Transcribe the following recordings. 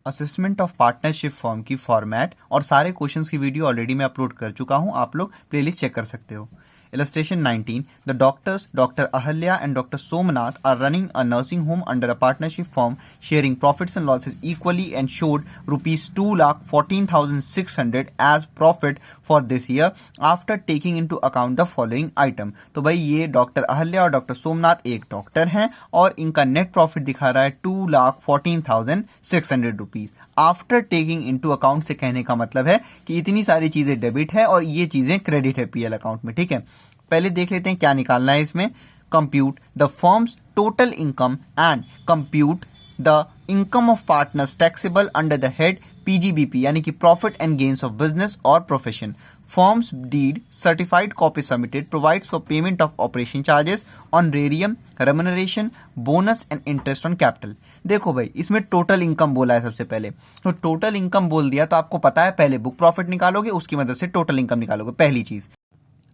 Assessment of partnership form की format और सारे क्वेश्चंस की वीडियो ऑलरेडी मैं अपलोड कर चुका हूं, आप लोग प्लेलिस्ट चेक कर सकते हो। Illustration 19. The doctors, Dr. Ahalya and Dr. Somnath, are running a nursing home under a partnership firm, sharing profits and losses equally, and showed rupees 2,14,600 as profit for this year after taking into account the following item. तो भाई ये doctor Ahalya और doctor Somnath एक doctor हैं और इनका net profit दिखा रहा है 2,14,600 rupees after taking into account. से कहने का मतलब है कि इतनी सारी चीजें डेबिट है और ये चीजें क्रेडिट है पीएल अकाउंट में। ठीक है, पहले देख लेते हैं क्या निकालना है इसमें। Compute the firm's total income and compute the income of partners taxable under the head PGBP, यानी कि profit and gains of business और profession. Firm's deed certified copy submitted provides for payment of operation charges, honorarium, remuneration, bonus and interest on capital. देखो भाई, इसमें total income बोला है सबसे पहले, तो टोटल इनकम बोल दिया तो आपको पता है पहले बुक प्रॉफिट निकालोगे, उसकी मदद से टोटल इनकम निकालोगे, पहली चीज।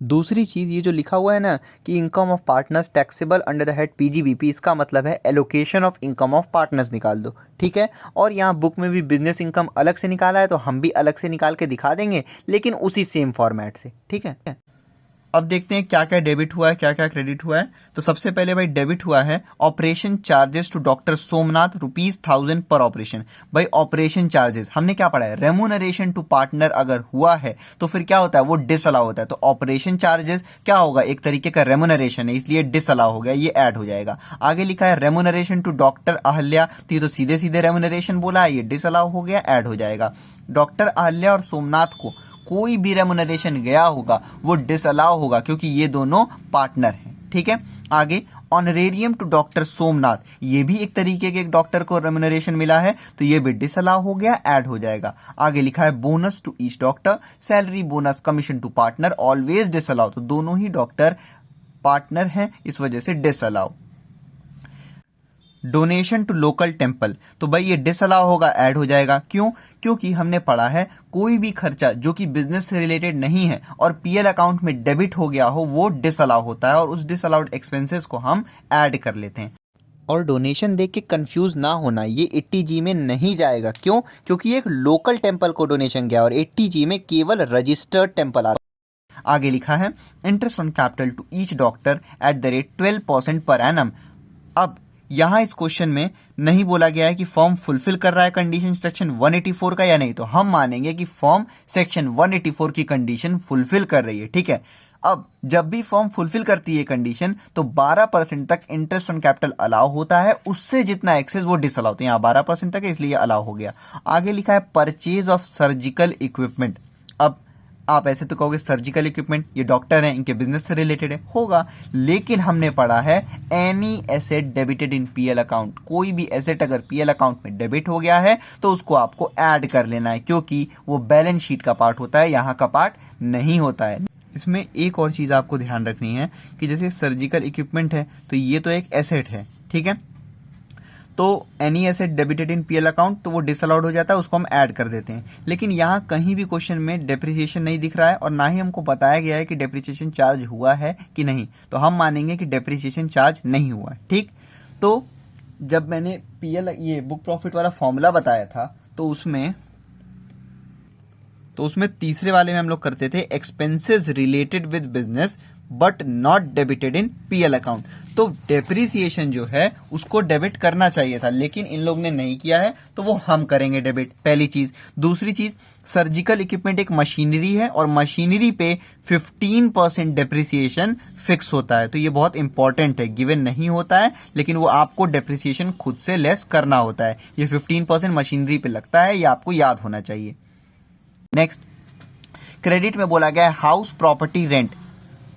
दूसरी चीज़ ये जो लिखा हुआ है ना कि income of partners taxable under the head PGBP, इसका मतलब है allocation of income of partners निकाल दो। ठीक है, और यहाँ बुक में भी बिजनेस इनकम अलग से निकाला है तो हम भी अलग से निकाल के दिखा देंगे, लेकिन उसी सेम फॉर्मेट से। ठीक है, अब देखते हैं क्या क्या डेबिट हुआ है, क्या क्या क्रेडिट हुआ है। तो सबसे पहले भाई डेबिट हुआ है operation charges to doctor Somnath ₹1000 पर ऑपरेशन। भाई ऑपरेशन चार्जेस हमने क्या पढ़ा है, रेम्यूनरेशन टू पार्टनर अगर हुआ है तो फिर क्या होता है, वो डिसअलाउ होता है। तो ऑपरेशन चार्जेस क्या होगा, एक तरीके का रेम्यूनरेशन है, इसलिए डिसअलाउ हो गया, ये ऐड हो जाएगा। आगे लिखा है रेम्यूनरेशन टू डॉक्टर अहल्या, तो ये तो सीधे सीधे रेम्यूनरेशन बोला है, ये डिसअलाउ हो गया, ऐड हो जाएगा। डॉक्टर अहल्या और सोमनाथ को कोई भी रेम्यूनरेशन गया होगा वो डिसअलाउ होगा क्योंकि ये दोनों पार्टनर हैं। ठीक है, आगे ऑनरेरियम टू डॉक्टर सोमनाथ, ये भी एक तरीके के एक डॉक्टर को रेम्यूनरेशन मिला है तो ये भी डिसअलाउ हो गया, ऐड हो जाएगा। आगे लिखा है bonus to each doctor, salary, bonus, commission to partner always disallow, तो दोनों ही डॉक्टर पार्टनर हैं इस वजह से disallow. Donation to local temple, तो भाई ये डिसअलाउ होगा, ऐड हो जाएगा। क्यों, क्योंकि हमने पढ़ा है कोई भी खर्चा जो कि बिजनेस से रिलेटेड नहीं है और पीएल अकाउंट में डेबिट हो गया हो वो डिसअलाउ होता है और उस डिसअलाउड एक्सपेंसेस को हम ऐड कर लेते हैं। और डोनेशन देख के कंफ्यूज ना होना, ये 80G में नहीं जाएगा। क्यों, क्योंकि एक लोकल टेम्पल को डोनेशन गया और 80G में केवल रजिस्टर्ड टेम्पल आता है। आगे लिखा है interest on capital to each doctor at the rate 12% per annum. अब यहां इस क्वेश्चन में नहीं बोला गया है कि फॉर्म फुलफिल कर रहा है कंडीशन सेक्शन 184 का या नहीं, तो हम मानेंगे कि फॉर्म सेक्शन 184 की कंडीशन फुलफिल कर रही है। ठीक है, अब जब भी फॉर्म फुलफिल करती है कंडीशन तो 12% तक इंटरेस्ट ऑन कैपिटल अलाउ होता है, उससे जितना एक्सेस वो डिसअलाउ, तो यहाँ 12% तक है इसलिए अलाउ हो गया। आगे लिखा है परचेज ऑफ सर्जिकल इक्विपमेंट। अब आप ऐसे तो कहोगे सर्जिकल इक्विपमेंट, ये डॉक्टर हैं, इनके बिजनेस से रिलेटेड है, होगा, लेकिन हमने पढ़ा है any asset debited in PL account, कोई भी एसेट अगर पीएल अकाउंट में डेबिट हो गया है तो उसको आपको ऐड कर लेना है क्योंकि वो बैलेंस शीट का पार्ट होता है, यहाँ का पार्ट नहीं होता है। इसमें एक और चीज आपको ध्यान रखनी है कि जैसे सर्जिकल इक्विपमेंट है तो ये तो एक एसेट है, ठीक है, तो any asset debited in PL account तो वो डिसअलाउड हो जाता है, उसको हम ऐड कर देते हैं। लेकिन यहाँ कहीं भी क्वेश्चन में डेप्रिसिएशन नहीं दिख रहा है और ना ही हमको बताया गया है कि डेप्रिसिएशन चार्ज हुआ है कि नहीं, तो हम मानेंगे कि डेप्रिसिएशन चार्ज नहीं हुआ है। ठीक, तो जब मैंने पीएल ये बुक प्रॉफिट वाला फॉर्मूला बताया था तो उसमें तीसरे वाले में हम लोग करते थे expenses related with business but not debited in PL account. तो डेप्रिसिएशन जो है उसको डेबिट करना चाहिए था लेकिन इन लोग ने नहीं किया है तो वो हम करेंगे डेबिट, पहली चीज। दूसरी चीज, सर्जिकल इक्विपमेंट एक मशीनरी है और मशीनरी पे 15% डेप्रिसिएशन फिक्स होता है, तो ये बहुत इंपॉर्टेंट है, गिवन नहीं होता है लेकिन वो आपको डेप्रिसिएशन खुद से लेस करना होता है। ये 15% मशीनरी पे लगता है, ये आपको याद होना चाहिए। नेक्स्ट, क्रेडिट में बोला गया है हाउस प्रॉपर्टी रेंट,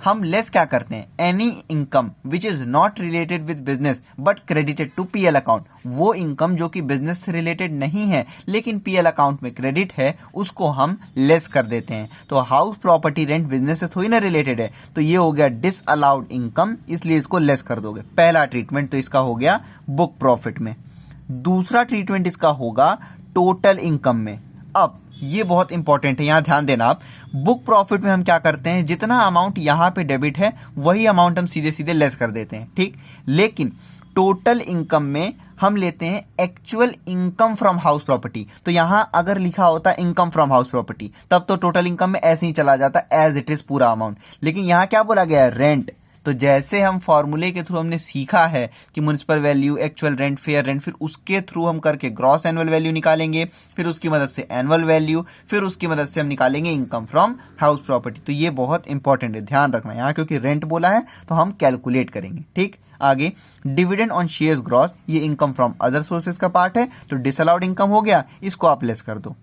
हम लेस क्या करते हैं, any income which is not related with business but credited to PL account, वो इनकम जो कि बिजनेस से रिलेटेड नहीं है लेकिन पीएल अकाउंट में क्रेडिट है उसको हम लेस कर देते हैं। तो हाउस प्रॉपर्टी रेंट बिजनेस से थोड़ी ना रिलेटेड है तो ये हो गया डिसअलाउड इनकम, इसलिए इसको लेस कर दोगे। पहला ट्रीटमेंट तो इसका हो गया बुक प्रॉफिट में। दूसरा ट्रीटमेंट इसका होगा टोटल इनकम में। अब ये बहुत इंपॉर्टेंट है, यहां ध्यान देना आप। बुक प्रॉफिट में हम क्या करते हैं, जितना अमाउंट यहां पे डेबिट है वही अमाउंट हम सीधे सीधे लेस कर देते हैं, ठीक। लेकिन टोटल इनकम में हम लेते हैं actual income from house property. तो यहां अगर लिखा होता इनकम फ्रॉम हाउस प्रॉपर्टी तब तो टोटल इनकम में ऐसे ही चला जाता एज इट इज पूरा अमाउंट, लेकिन यहां क्या बोला गया है, रेंट। तो जैसे हम फॉर्मूले के थ्रू हमने सीखा है कि municipal value, actual rent, fair rent, फिर उसके थ्रू हम करके ग्रॉस एनुअल वैल्यू निकालेंगे, फिर उसकी मदद से एनुअल वैल्यू, फिर उसकी मदद से हम निकालेंगे इनकम फ्रॉम हाउस प्रॉपर्टी। तो ये बहुत इंपॉर्टेंट है, ध्यान रखना। यहाँ क्योंकि रेंट बोला है तो हम कैलकुलेट करेंगे। ठीक, आगे डिविडेंड ऑन शेयर्स ग्रॉस, ये इनकम फ्रॉम अदर सोर्सेज का पार्ट है, तो डिसअलाउड इनकम हो गया, इसको आप लेस कर दो।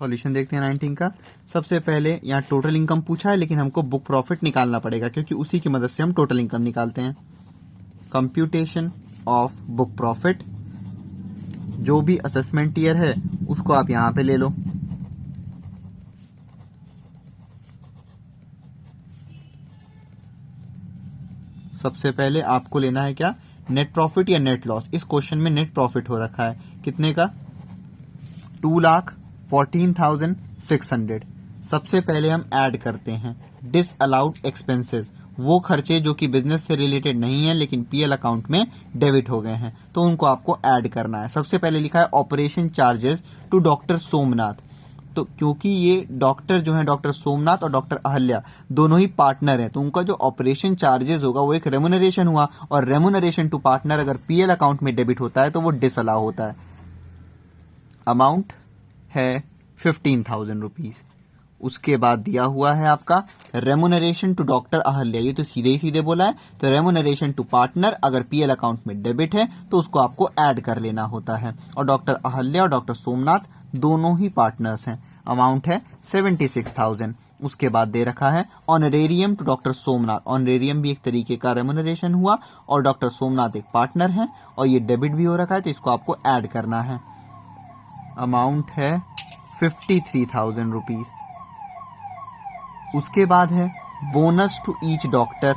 सॉल्यूशन देखते हैं 19 का। सबसे पहले यहाँ टोटल इनकम पूछा है, लेकिन हमको बुक प्रॉफिट निकालना पड़ेगा क्योंकि उसी की मदद से हम टोटल इनकम निकालते हैं। कंप्यूटेशन ऑफ बुक प्रॉफिट, जो भी असेसमेंट ईयर है उसको आप यहां पे ले लो। सबसे पहले आपको लेना है क्या, नेट प्रॉफिट या नेट लॉस। इस क्वेश्चन में नेट प्रॉफिट हो रखा है, कितने का, 2,14,600। सबसे पहले हम ऐड करते हैं डिसअलाउड एक्सपेंसेस, वो खर्चे जो कि बिजनेस से रिलेटेड नहीं है लेकिन पीएल अकाउंट में डेबिट हो गए हैं, तो उनको आपको ऐड करना है। सबसे पहले लिखा है operation charges to doctor Somnath. तो क्योंकि ये डॉक्टर जो है, डॉक्टर सोमनाथ और डॉक्टर अहल्या दोनों ही पार्टनर हैं, तो उनका जो ऑपरेशन चार्जेस होगा वो एक रेमुनरेशन हुआ, और रेमुनरेशन टू पार्टनर अगर पीएल अकाउंट में डेबिट होता है तो वो डिसअलाउ होता है। अमाउंट है 15,000 रुपीज। उसके बाद दिया हुआ है आपका रेमुनरेशन टू डॉक्टर अहल्या, ये तो सीधे ही सीधे बोला है, तो रेमुनरेशन टू पार्टनर अगर पीएल अकाउंट में डेबिट है तो उसको आपको ऐड कर लेना होता है, और डॉक्टर अहल्या और डॉक्टर सोमनाथ दोनों ही पार्टनर्स हैं। अमाउंट है 76,000। उसके बाद दे रखा है honorarium to doctor Somnath, honorarium भी एक तरीके का रेमुनरेशन हुआ, और डॉक्टर सोमनाथ एक पार्टनर है और ये डेबिट भी हो रखा है, तो इसको आपको ऐड करना है। अमाउंट है 53,000 रुपीज। उसके बाद है बोनस टू ईच डॉक्टर।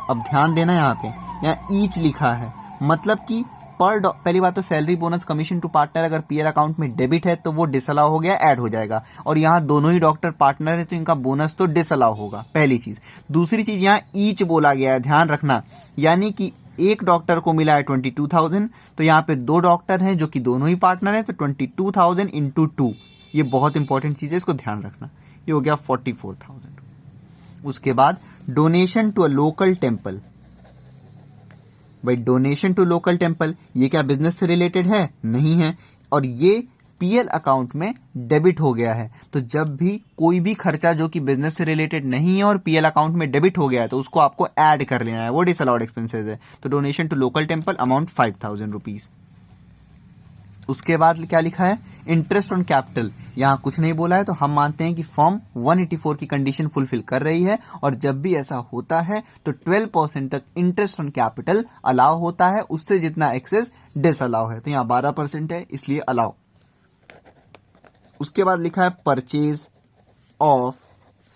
अब ध्यान देना यहाँ पे, यहाँ ईच लिखा है, मतलब कि पर पहली बात तो salary, bonus, commission to partner अगर पीएल अकाउंट में डेबिट है तो वो डिसअलाउ हो गया, ऐड हो जाएगा, और यहाँ दोनों ही डॉक्टर पार्टनर है तो इनका बोनस तो डिसअलाउ होगा, पहली चीज। दूसरी चीज, यहाँ ईच बोला गया है, ध्यान रखना, यानी कि एक डॉक्टर को मिला है 22,000, तो यहाँ पे दो डॉक्टर हैं जो कि दोनों ही पार्टनर हैं, तो 22,000 इंटू 2, ये बहुत इंपॉर्टेंट चीज है, इसको ध्यान रखना, ये हो गया 44,000। उसके बाद donation to a local temple. भाई डोनेशन टू लोकल टेम्पल ये क्या बिजनेस से रिलेटेड है? नहीं है, और ये पीएल अकाउंट में डेबिट हो गया है। तो जब भी कोई भी खर्चा जो कि बिजनेस से रिलेटेड नहीं है और पीएल अकाउंट में डेबिट हो गया है तो उसको आपको ऐड कर लेना है, वो डिसअलाउड एक्सपेंसेस है। तो donation to local temple amount 5,000 rupees. उसके बाद क्या लिखा है, इंटरेस्ट ऑन कैपिटल। यहां कुछ नहीं बोला है, तो हम मानते हैं कि फॉर्म 184 की कंडीशन फुलफिल कर रही है, और जब भी ऐसा होता है तो 12% तक इंटरेस्ट ऑन कैपिटल अलाउ होता है, उससे जितना एक्सेस डिसअलाउ है। तो यहाँ 12% है, इसलिए अलाउ। उसके बाद लिखा है purchase of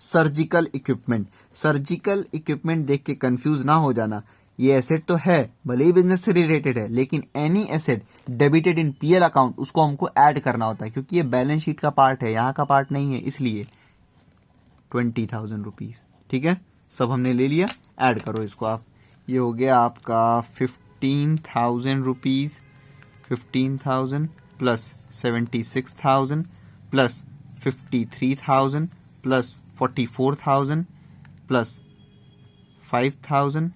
surgical equipment. Surgical equipment देख के कंफ्यूज ना हो जाना, ये एसेट तो है, भले ही बिजनेस से रिलेटेड है, लेकिन any asset debited in PL account उसको हमको ऐड करना होता है, क्योंकि ये बैलेंस शीट का पार्ट है, यहाँ का पार्ट नहीं है, इसलिए 20,000 रुपीज। ठीक है, सब हमने ले लिया, ऐड करो इसको आप। ये हो गया आपका 15,000 rupees, 15,000 plus 76,000 plus 53,000 plus 44,000 plus 5,000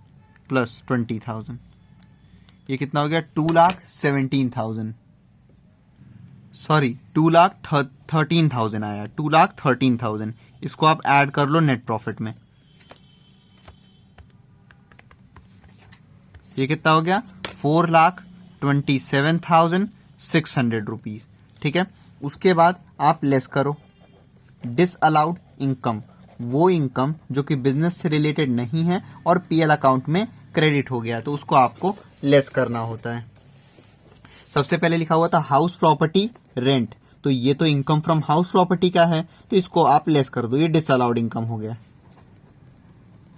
plus 20,000, ये कितना हो गया, 2,17,000, सॉरी 2,13,000 आया, 2,13,000। इसको आप ऐड कर लो नेट प्रॉफिट में, ये कितना हो गया, 4,27,600 रुपीज। ठीक है, उसके बाद आप लेस करो डिसअलाउड इनकम, वो इनकम जो कि बिजनेस से रिलेटेड नहीं है और पीएल अकाउंट में क्रेडिट हो गया, तो उसको आपको लेस करना होता है। सबसे पहले लिखा हुआ था हाउस प्रॉपर्टी रेंट, तो ये तो इनकम फ्रॉम हाउस प्रॉपर्टी का है, तो इसको आप लेस कर दो, ये डिसअलाउड इनकम हो गया।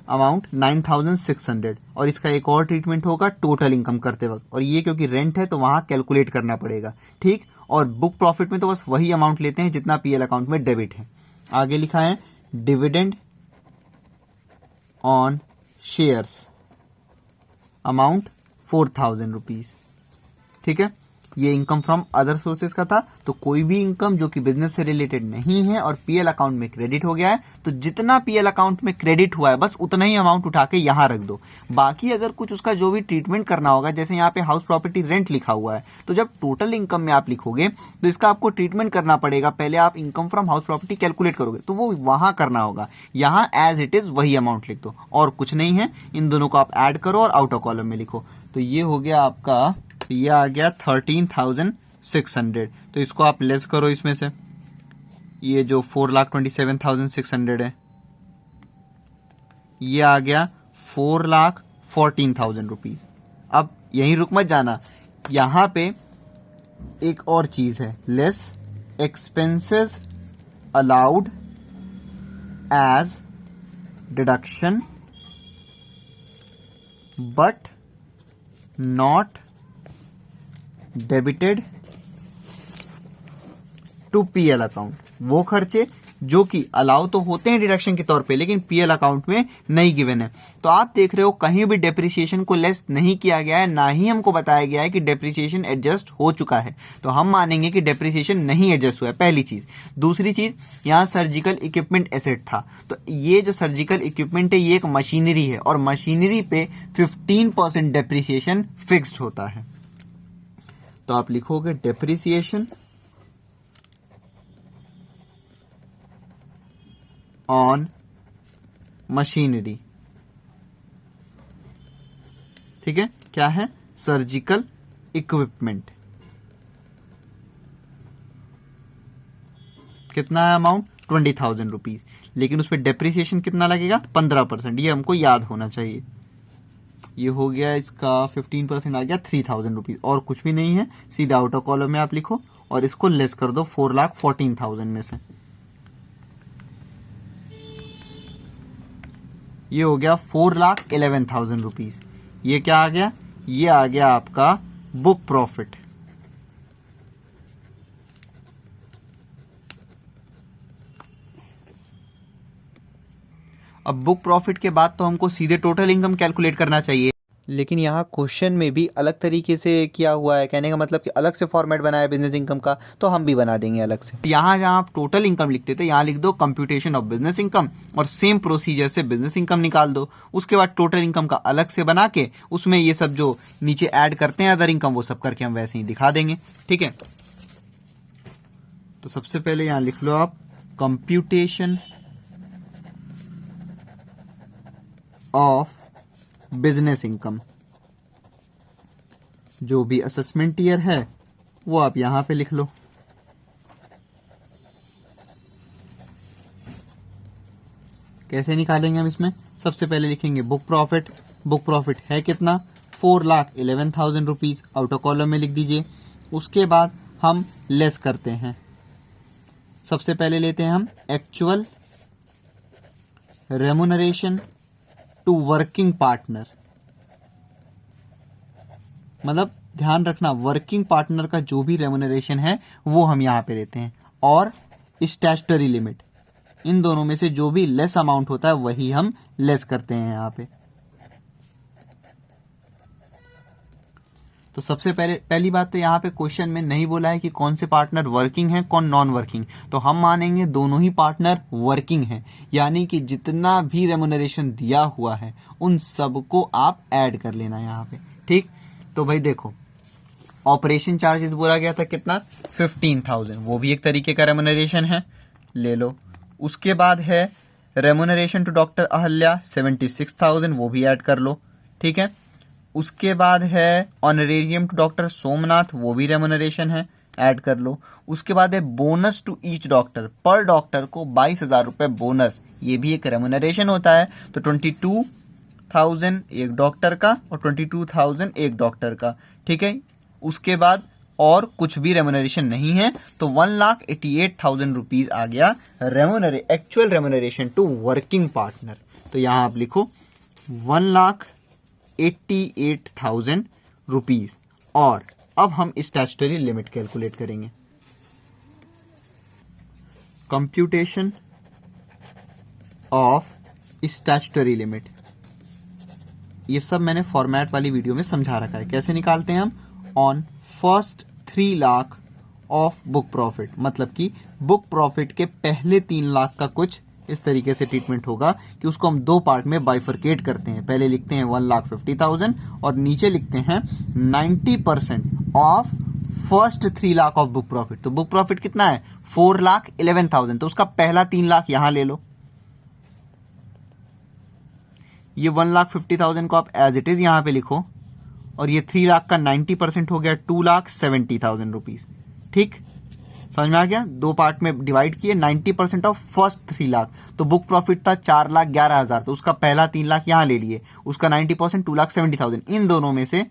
अमाउंट 9,600, और इसका एक और ट्रीटमेंट होगा टोटल इनकम करते वक्त, और ये क्योंकि रेंट है तो वहां कैलकुलेट करना पड़ेगा। ठीक, और बुक प्रॉफिट में तो बस वही अमाउंट लेते हैं जितना पीएल अकाउंट में डेबिट है। आगे लिखा है dividend on shares, amount 4000 rupees. ठीक है, ये इनकम फ्रॉम अदर सोर्सेज का था। तो कोई भी इनकम जो कि बिजनेस से रिलेटेड नहीं है और पीएल अकाउंट में क्रेडिट हो गया है, तो जितना पीएल अकाउंट में क्रेडिट हुआ है बस उतना ही अमाउंट उठा के यहां रख दो। बाकी अगर कुछ उसका जो भी ट्रीटमेंट करना होगा, जैसे यहाँ पे हाउस प्रॉपर्टी रेंट लिखा हुआ है, तो जब टोटल इनकम में आप लिखोगे तो इसका आपको ट्रीटमेंट करना पड़ेगा। पहले आप income from house property calculate करोगे तो वो वहां करना होगा, यहाँ एज इट इज वही अमाउंट लिख दो और कुछ नहीं है। इन दोनों को आप ऐड करो और आउटर कॉलम में लिखो। तो ये हो गया आपका, ये आ गया 13,600। तो इसको आप लेस करो इसमें से, ये जो 4,27,600 है, ये आ गया 4,14,000 रुपीज। अब यहीं रुक मत जाना, यहां पे एक और चीज है, less expenses allowed as deduction but not debited to PL account. वो खर्चे जो कि अलाउ तो होते हैं डिडक्शन के तौर पे, लेकिन पीएल अकाउंट में नहीं गिवन है। तो आप देख रहे हो कहीं भी डेप्रिसिएशन को लेस नहीं किया गया है, ना ही हमको बताया गया है कि डेप्रिसिएशन एडजस्ट हो चुका है। तो हम मानेंगे कि डेप्रिसिएशन नहीं एडजस्ट हुआ है, पहली चीज। दूसरी चीज, यहाँ सर्जिकल इक्विपमेंट एसेट था, तो ये जो सर्जिकल इक्विपमेंट है ये एक मशीनरी है और मशीनरी पे 15% डेप्रिसिएशन फिक्स्ड होता है। तो आप लिखोगे डेप्रिसिएशन ऑन मशीनरी। ठीक है, क्या है? Surgical equipment. कितना है अमाउंट? 20,000 रुपीज। लेकिन उस पर डेप्रिसिएशन कितना लगेगा? 15%। ये हमको याद होना चाहिए। ये हो गया इसका 15% आ गया 3,000 रुपीज, और कुछ भी नहीं है। सीधा आउटर कॉलम में आप लिखो और इसको लेस कर दो 4,14,000 में से। ये हो गया 4,11,000 रुपीज। ये क्या आ गया? ये आ गया आपका बुक प्रॉफिट। अब बुक प्रॉफिट के बाद तो हमको सीधे टोटल इनकम कैलकुलेट करना चाहिए, लेकिन यहाँ क्वेश्चन में भी अलग तरीके से किया हुआ है। कहने का मतलब कि अलग से फॉर्मेट बनाया है बिजनेस इनकम का, तो हम भी बना देंगे अलग से। यहाँ जहाँ आप टोटल इनकम लिखते थे, यहाँ लिख दो कंप्यूटेशन ऑफ बिजनेस इनकम और सेम प्रोसीजर से बिजनेस इनकम निकाल दो। उसके बाद टोटल इनकम का अलग से बना के उसमें ये सब जो नीचे ऐड करते हैं अदर इनकम, वो सब करके हम वैसे ही दिखा देंगे। ठीक है, तो सबसे पहले यहाँ लिख लो आप कंप्यूटेशन ऑफ बिजनेस इनकम। जो भी असेसमेंट ईयर है वो आप यहां पे लिख लो। कैसे निकालेंगे हम इसमें? सबसे पहले लिखेंगे बुक प्रॉफिट। बुक प्रॉफिट है कितना? 4,11,000 रुपीज। आउटर कॉलम में लिख दीजिए। उसके बाद हम लेस करते हैं। सबसे पहले लेते हैं हम actual remuneration to working partner. मतलब ध्यान रखना, वर्किंग पार्टनर का जो भी रेमुनरेशन है वो हम यहां पे लेते हैं, और स्टैट्यूटरी लिमिट। इन दोनों में से जो भी लेस अमाउंट होता है वही हम लेस करते हैं यहां पे। तो सबसे पहली बात तो यहाँ पे क्वेश्चन में नहीं बोला है कि कौन से पार्टनर वर्किंग है कौन नॉन वर्किंग। तो हम मानेंगे दोनों ही पार्टनर वर्किंग हैं, यानी कि जितना भी रेमुनरेशन दिया हुआ है उन सबको आप ऐड कर लेना यहाँ पे। ठीक, तो भाई देखो, ऑपरेशन चार्जेस बोला गया था कितना? 15,000। वो भी एक तरीके का रेमुनरेशन है, ले लो। उसके बाद है रेमुनरेशन टू डॉक्टर अहल्या 76,000, वो भी ऐड कर लो। ठीक है, उसके बाद है ऑनरेरियम टू डॉक्टर सोमनाथ, वो भी रेमुनरेशन है, ऐड कर लो। उसके बाद है बोनस टू ईच डॉक्टर, पर डॉक्टर को 22,000 रुपए बोनस, ये भी एक रेमुनरेशन होता है। तो 22,000 एक डॉक्टर का और 22,000 एक डॉक्टर का। ठीक है, उसके बाद और कुछ भी रेमुनरेशन नहीं है, तो 1,88,000 रुपीज आ गया actual remuneration to working partner. तो यहां आप लिखो 1,88,000 रुपीज। और अब हम स्टैट्यूटरी लिमिट कैलकुलेट करेंगे। कंप्यूटेशन ऑफ स्टैट्यूटरी लिमिट ये सब मैंने फॉर्मेट वाली वीडियो में समझा रखा है। कैसे निकालते हैं हम? On first 3 lakh of book profit, मतलब कि बुक प्रॉफिट के पहले 3 लाख का कुछ इस तरीके से ट्रीटमेंट होगा कि उसको हम 2 पार्ट में बाइफरकेट करते हैं। पहले लिखते हैं 1,50,000 और नीचे लिखते हैं 90% of first 3 lakh of book profit. तो बुक प्रॉफिट कितना है? 4,11,000, तो उसका पहला 3 लाख यहां ले लो। ये 1,50,000 को आप एज इट इज यहां पे लिखो और ये 3 लाख का 90% हो गया 2,70,000 रुपीज। ठीक, समझ में आ गया? 2 पार्ट में डिवाइड किए, 90% ऑफ फर्स्ट 3 लाख। तो बुक प्रॉफिट था 4,11,000, तो उसका पहला 3 लाख यहां ले लिए, उसका 90% 2,70,000। इन दोनों में से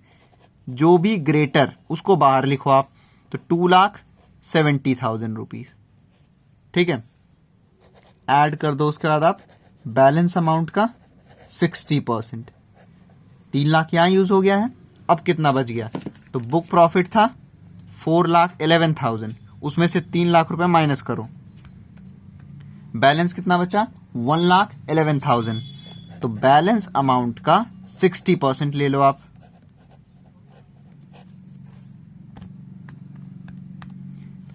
जो भी ग्रेटर उसको बाहर लिखो आप, तो 2,70,000 रुपीज। ठीक है, ऐड कर दो उसके बाद आप बैलेंस अमाउंट का 60%। 3 लाख यहां यूज हो गया है। अब कितना बच गया? तो बुक प्रॉफिट था 4,11,000, उसमें से 3 लाख रुपए माइनस करो, बैलेंस कितना बचा? 1,11,000। तो बैलेंस अमाउंट का 60% ले लो आप।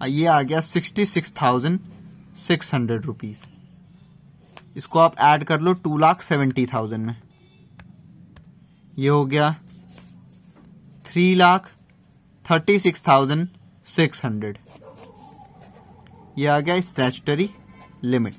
ये आ गया 66,600 रुपीज। इसको आप ऐड कर लो 2,70,000 में, ये हो गया 3,36,600। ये आ गया स्टैट्यूटरी लिमिट।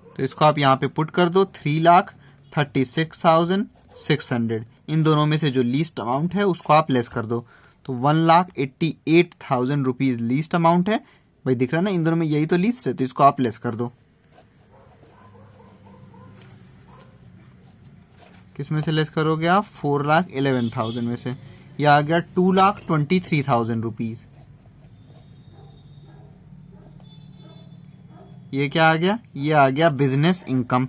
तो इसको आप यहां पे पुट कर दो 3,36,600। इन दोनों में से जो लीस्ट अमाउंट है उसको आप लेस कर दो, तो 1,88,000 रुपीज लीस्ट अमाउंट है। भाई दिख रहा है ना, इन दोनों में यही तो लीस्ट है, तो इसको आप लेस कर दो। किस में से लेस करोगे आप? 4,11,000 में से। ये आ गया 2,23,000 रुपीज। ये क्या आ गया? ये आ गया बिजनेस इनकम।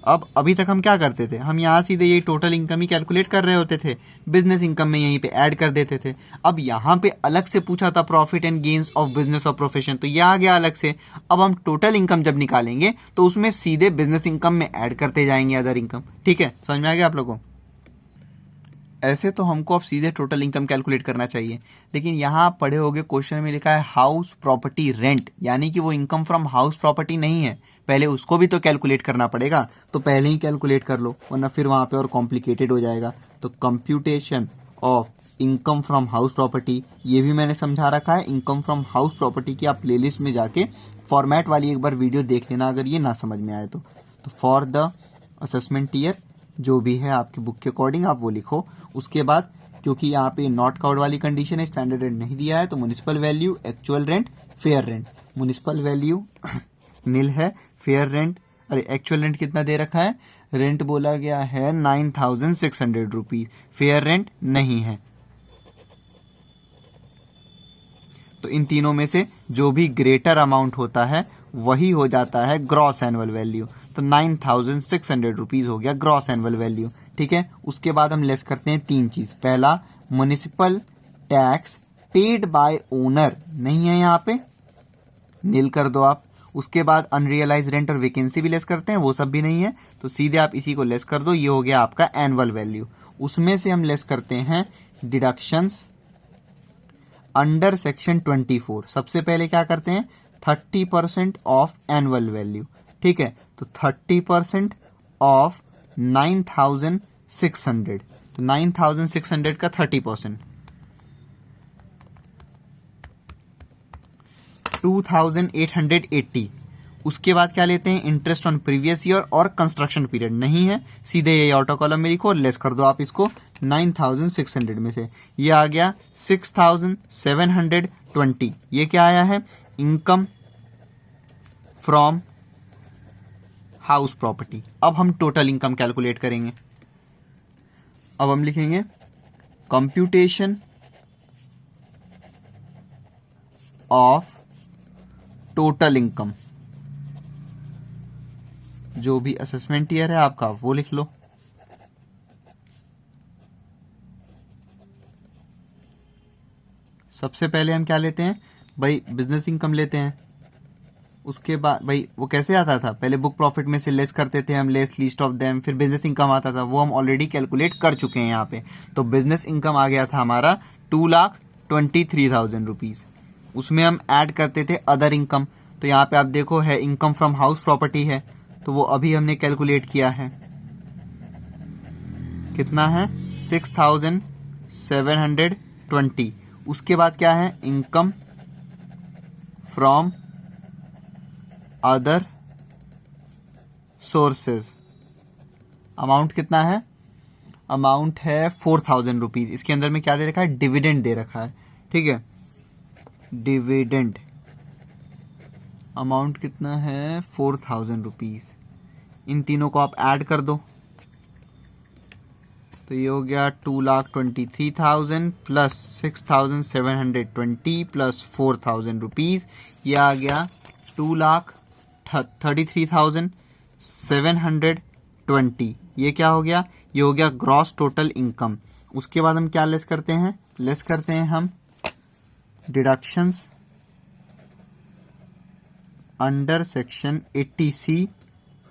अब अभी तक हम क्या करते थे? हम यहां सीधे ये टोटल इनकम ही कैलकुलेट कर रहे होते थे, बिजनेस इनकम में यहीं पे ऐड कर देते थे। अब यहां पे अलग से पूछा था profit and gains of business और प्रोफेशन, तो ये आ गया अलग से। अब हम टोटल इनकम जब निकालेंगे तो उसमें सीधे बिजनेस इनकम में ऐड करते जाएंगे अदर इनकम। ठीक है, समझ में आ गया आप लोगों को? ऐसे तो हमको अब सीधे टोटल इनकम कैलकुलेट करना चाहिए, लेकिन यहाँ आप पढ़े होगे क्वेश्चन में लिखा है हाउस प्रॉपर्टी रेंट, यानी कि वो इनकम फ्रॉम हाउस प्रॉपर्टी नहीं है। पहले उसको भी तो कैलकुलेट करना पड़ेगा, तो पहले ही कैलकुलेट कर लो, वरना फिर वहां पे और कॉम्प्लिकेटेड हो जाएगा। तो computation of income from house property, ये भी मैंने समझा रखा है। इनकम फ्रॉम हाउस प्रॉपर्टी की आप प्लेलिस्ट में जाके फॉर्मेट वाली एक बार वीडियो देख लेना, अगर ये ना समझ में आए तो फॉर द असेसमेंट ईयर जो भी है आपकी बुक के अकॉर्डिंग आप वो लिखो। उसके बाद क्योंकि यहाँ पे नॉट कवर्ड वाली कंडीशन है, स्टैंडर्ड रेंट नहीं दिया है, तो municipal value, actual rent, fair rent. Municipal value nil है, फेयर रेंट, अरे एक्चुअल रेंट कितना दे रखा है? रेंट बोला गया है 9,600 रुपीज, फेयर रेंट नहीं है। तो इन तीनों में से जो भी ग्रेटर अमाउंट होता है वही हो जाता है ग्रॉस एनुअल वैल्यू। तो 9,600 रुपीज हो गया ग्रॉस एनुअल वैल्यू। ठीक है, उसके बाद हम लेस करते हैं 3 चीज। पहला, municipal tax paid by owner नहीं है, यहाँ पे नील कर दो आप। उसके बाद अनरियलाइज रेंट और वैकेंसी भी लेस करते हैं, वो सब भी नहीं है, तो सीधे आप इसी को लेस कर दो। ये हो गया आपका एनुअल वैल्यू। उसमें से हम लेस करते हैं डिडक्शंस अंडर सेक्शन 24। सबसे पहले क्या करते हैं? 30% ऑफ एनुअल वैल्यू। ठीक है, तो 30% ऑफ 9,600, तो 9,600 का 30% 2,880। उसके बाद क्या लेते हैं? इंटरेस्ट ऑन प्रीवियस ईयर और कंस्ट्रक्शन पीरियड नहीं है, सीधे ये ऑटो कॉलम में लिखो और लेस कर दो आप इसको 9,600 में से। ये आ गया 6,720। ये क्या आया है? Income from house property. अब हम टोटल इनकम कैलकुलेट करेंगे। अब हम लिखेंगे कंप्यूटेशन ऑफ टोटल इनकम, जो भी असेसमेंट ईयर है आपका वो लिख लो। सबसे पहले हम क्या लेते हैं भाई? बिजनेस इनकम लेते हैं। उसके बाद भाई वो कैसे आता था, पहले बुक प्रॉफिट में से लेस करते थे हम, लेस लीस्ट ऑफ देम, फिर बिजनेस इनकम आता था, वो हम ऑलरेडी कैलकुलेट कर चुके हैं यहाँ पे। तो बिजनेस इनकम आ गया था हमारा 2,23,000 रुपीज। उसमें हम ऐड करते थे अदर इनकम। तो यहाँ पे आप देखो है इनकम फ्रॉम हाउस प्रॉपर्टी है, तो वो अभी हमने कैलकुलेट किया है, कितना है 6,720। उसके बाद क्या है income from other sources, amount कितना है, अमाउंट है 4,000 रुपीज। इसके अंदर में क्या दे रखा है, डिविडेंड दे रखा है, ठीक है। डिविडेंड अमाउंट कितना है 4,000 रुपीज। इन तीनों को आप ऐड कर दो, तो ये हो गया 2,23,000 प्लस 6,720 प्लस 4,000 रुपीज, ये आ गया 2,33,720। ये क्या हो गया, ये हो गया ग्रॉस टोटल इनकम। उसके बाद हम क्या लेस करते हैं, लेस करते हैं हम deductions under section 80C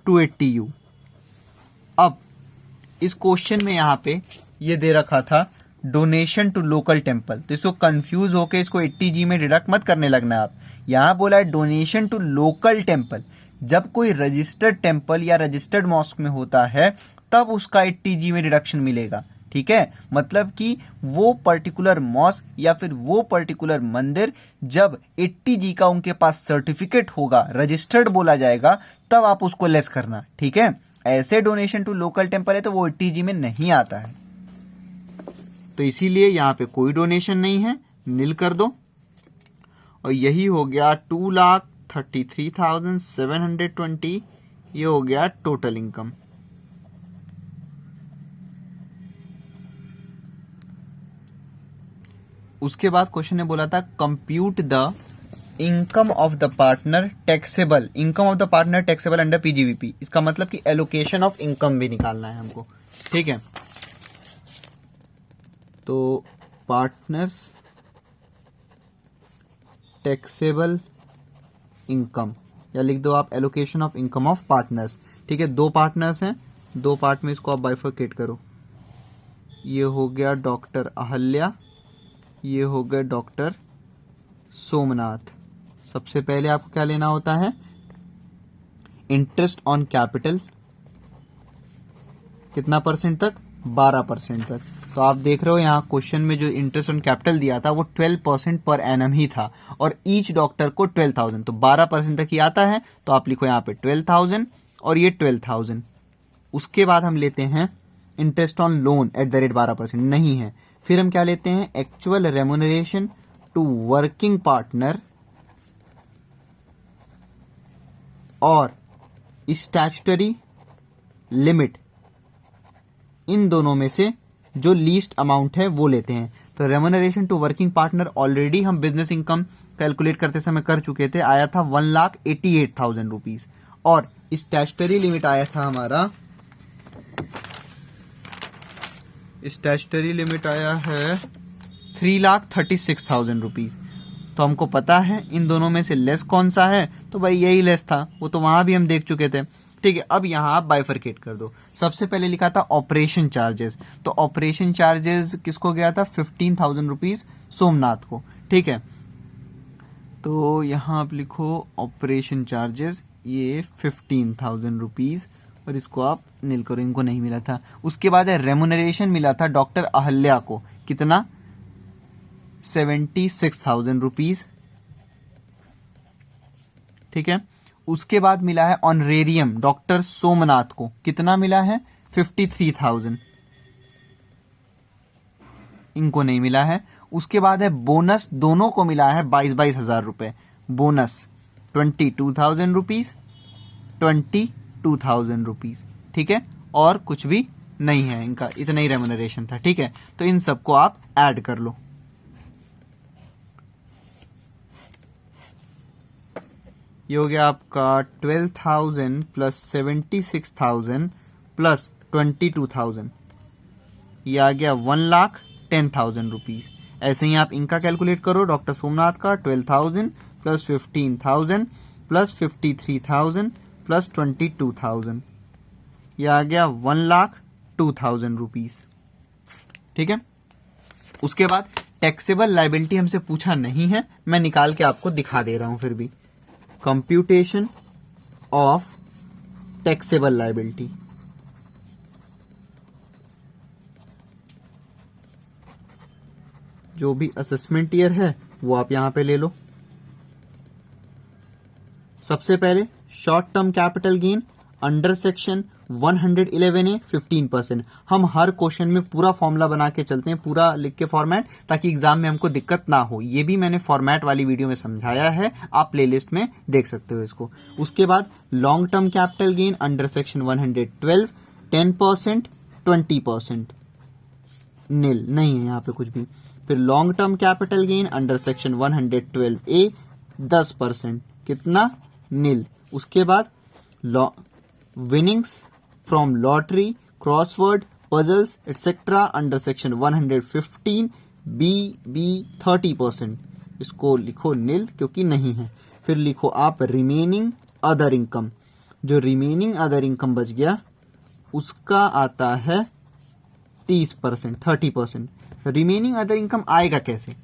to 80U। अब इस क्वेश्चन में यहाँ पे ये दे रखा था डोनेशन टू लोकल टेम्पल, तो इसको कंफ्यूज होके इसको 80G में डिडक्ट मत करने लगना आप। यहाँ बोला है डोनेशन टू लोकल टेम्पल, जब कोई रजिस्टर्ड टेम्पल या रजिस्टर्ड मॉस्क में होता है तब उसका 80G में डिडक्शन मिलेगा, ठीक है। मतलब कि वो पर्टिकुलर मॉस्क या फिर वो पर्टिकुलर मंदिर जब 80G का उनके पास सर्टिफिकेट होगा, रजिस्टर्ड बोला जाएगा, तब आप उसको लेस करना, ठीक है। ऐसे डोनेशन टू लोकल टेम्पल है तो वो 80G में नहीं आता है, तो इसीलिए यहाँ पे कोई डोनेशन नहीं है, नील कर दो। और यही हो गया 2,33,720, ये हो गया टोटल इनकम। उसके बाद क्वेश्चन ने बोला था compute the income of the partner taxable, income of the partner taxable under PGBP. इसका मतलब कि एलोकेशन ऑफ इनकम भी निकालना है हमको, ठीक है। तो पार्टनर्स टैक्सेबल इनकम, या लिख दो आप allocation of income of partners, ठीक है। दो पार्टनर्स हैं, दो पार्ट में इसको आप बाइफरकेट करो। ये हो गया डॉक्टर अहल्या, ये हो गया डॉक्टर सोमनाथ। सबसे पहले आपको क्या लेना होता है, इंटरेस्ट ऑन कैपिटल, कितना परसेंट तक, 12% तक। तो आप देख रहे हो यहाँ क्वेश्चन में जो इंटरेस्ट ऑन कैपिटल दिया था वो 12% पर एनम ही था, और ईच डॉक्टर को 12,000, तो 12% तक ही आता है। तो आप लिखो यहाँ पे 12,000 और ये 12,000। उसके बाद हम लेते हैं interest on loan at the rate 12%, नहीं है। फिर हम क्या लेते हैं, actual remuneration to working partner और स्टैट्यूटरी लिमिट, इन दोनों में से जो लीस्ट अमाउंट है वो लेते हैं। तो remuneration to working partner already हम बिजनेस इनकम कैलकुलेट करते समय कर चुके थे, आया था 1,88,000 रुपीज, और स्टैट्यूटरी लिमिट आया था हमारा, स्टैट्यूटरी लिमिट आया है 3,36,000 रुपीज। तो हमको पता है इन दोनों में से लेस कौन सा है, तो भाई यही लेस था, वो तो वहां भी हम देख चुके थे, ठीक है। अब यहां आप बाइफरकेट कर दो। सबसे पहले लिखा था ऑपरेशन चार्जेस, तो ऑपरेशन चार्जेस किसको गया था, 15,000 रुपीज सोमनाथ को, ठीक है। तो यहां आप लिखो ऑपरेशन चार्जेस, ये 15,000 रुपीज, और इसको आप नील करो, इनको नहीं मिला था। उसके बाद है रेम्यूनरेशन मिला था डॉक्टर अहल्या को, कितना, 76,000 रुपीज, ठीक है। उसके बाद मिला है ऑनरेरियम डॉक्टर सोमनाथ को, कितना मिला है, 53,000, इनको नहीं मिला है। उसके बाद है बोनस, दोनों को मिला है 22,000 रुपए, बोनस 22,000 रुपीज, 22,000 रुपीज, ठीक है। और कुछ भी नहीं है इनका, इतना ही रेम्यूनरेशन था, ठीक है। तो इन सबको आप ऐड कर लो। ये हो गया आपका 12,000 प्लस 76,000 प्लस 22,000, ये आ गया 1,10,000 रुपीज। ऐसे ही आप इनका कैलकुलेट करो, डॉक्टर सोमनाथ का 12,000 प्लस 15,000 प्लस 53,000 प्लस 22,000, ये आ गया 1,02,000 रुपीज। ठीक है, उसके बाद टैक्सेबल लाइबिलिटी हमसे पूछा नहीं है, मैं निकाल के आपको दिखा दे रहा हूं फिर भी। कंप्यूटेशन ऑफ टैक्सेबल लाइबिलिटी, जो भी असेसमेंट ईयर है वो आप यहां पे ले लो। सबसे पहले short term capital gain under section 111A 15%। हम हर क्वेश्चन में पूरा फॉर्मूला बना के चलते हैं, पूरा लिख के फॉर्मेट, ताकि एग्जाम में हमको दिक्कत ना हो। ये भी मैंने फॉर्मेट वाली वीडियो में समझाया है, आप प्लेलिस्ट में देख सकते हो इसको। उसके बाद long term capital gain under section 112 10%, 20%, nil नहीं है यहाँ पे कुछ भी। फिर long term capital gain under section 112A 10%, कितना, नील। उसके बाद winnings from lottery, crossword, puzzles etcetera under section 115 B 30%, इसको लिखो नील क्योंकि नहीं है। फिर लिखो आप रिमेनिंग अदर इनकम, जो रिमेनिंग अदर इनकम बच गया उसका आता है 30%, 30%। रिमेनिंग अदर इनकम आएगा कैसे?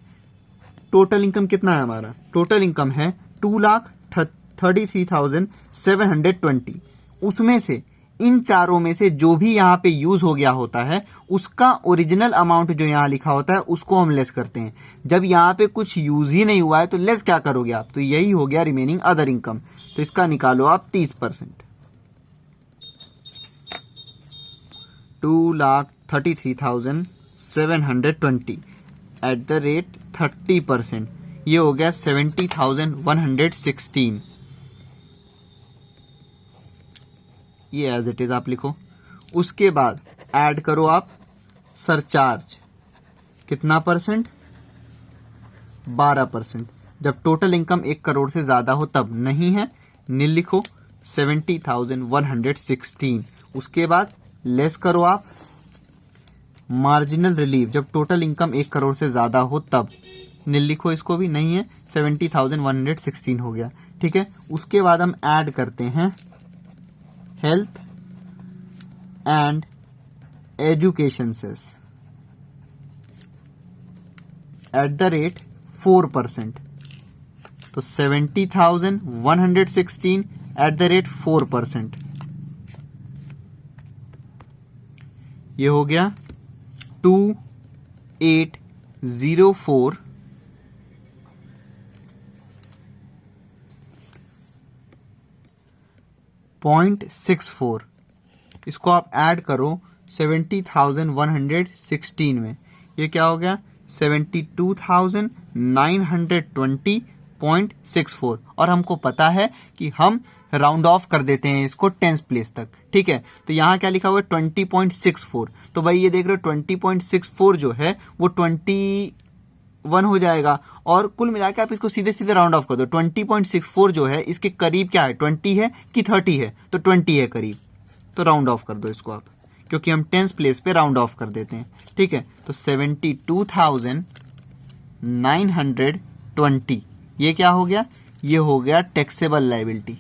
टोटल इनकम कितना है हमारा? टोटल इनकम है 2,33,720। उसमें से इन चारों में से जो भी यहाँ पे यूज हो गया होता है उसका ओरिजिनल अमाउंट जो यहाँ लिखा होता है उसको हम लेस करते हैं। जब यहाँ पे कुछ यूज ही नहीं हुआ है तो लेस क्या करोगे आप? तो यही हो गया रिमेनिंग अदर इनकम, तो इसका निकालो आप 30%। 2,33,720 एट द रेट 30%, ये हो गया 70,116। ये एज इट इज आप लिखो। उसके बाद ऐड करो आप सरचार्ज, कितना परसेंट? 12%। जब टोटल इनकम 1 करोड़ से ज्यादा हो तब, नहीं है नील लिखो, 70,116। उसके बाद लेस करो आप मार्जिनल रिलीफ, जब टोटल इनकम 1 करोड़ से ज्यादा हो तब, नील लिखो इसको भी, नहीं है, 70,116 हो गया। ठीक है, उसके बाद हम ऐड करते हैं health and education cess at the rate 4%, तो 70,116 एट द रेट 4%, ये हो गया 2,804.64। इसको आप ऐड करो 70,116 में, ये क्या हो गया? 72,920.64। और हमको पता है कि हम राउंड ऑफ कर देते हैं इसको टेंस प्लेस तक। ठीक है, तो यहाँ क्या लिखा हुआ है? 20.64। तो भाई ये देख रहे हो 20.64 जो है वो 21 हो जाएगा, और कुल मिला के आप इसको सीधे सीधे राउंड ऑफ कर दो। 20.64 जो है इसके करीब क्या है? 20 है कि 30 है? तो 20 है करीब, तो राउंड ऑफ कर दो इसको आप, क्योंकि हम टेंस प्लेस पे राउंड ऑफ कर देते हैं। ठीक है, तो 72,920 ये क्या हो गया? ये हो गया टैक्सेबल लायबिलिटी।